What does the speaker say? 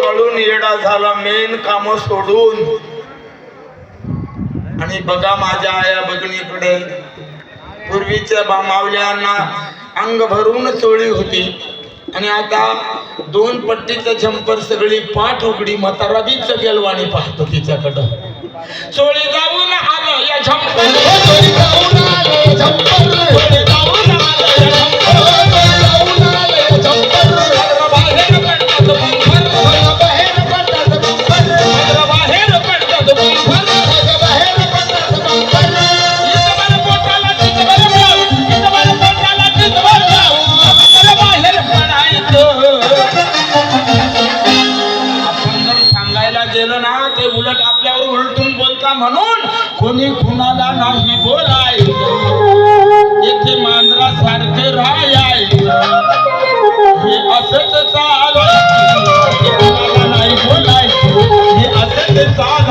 वाळून येडा झाला मेन काम सोडून. आणि बघा माझ्या आया बघणीकडे पूर्वीच्या मावल्यांना अंग भरून चोळी होती आणि आता 2 पट्टीचं झंपर सगळी पाठ उघडी म्हातारा बीच गेलवाणी पाहतो तिच्याकडं. चोळी जाऊन आलं या झंपर, चोळी जाऊन आलं झंपर, चोळी जाऊन आलं या झंपर, बाहेर पडतात बाहेर पडतात बाहेर पडतात गेलं ना ते उलट आपल्यावर उलटून बोलता म्हणून कोणी कुणाला नाही बोलायचं. इथे मांजरासारखे राहायचं हे असंच चालू, कुणाला नाही बोलायचं हे असंच चालू.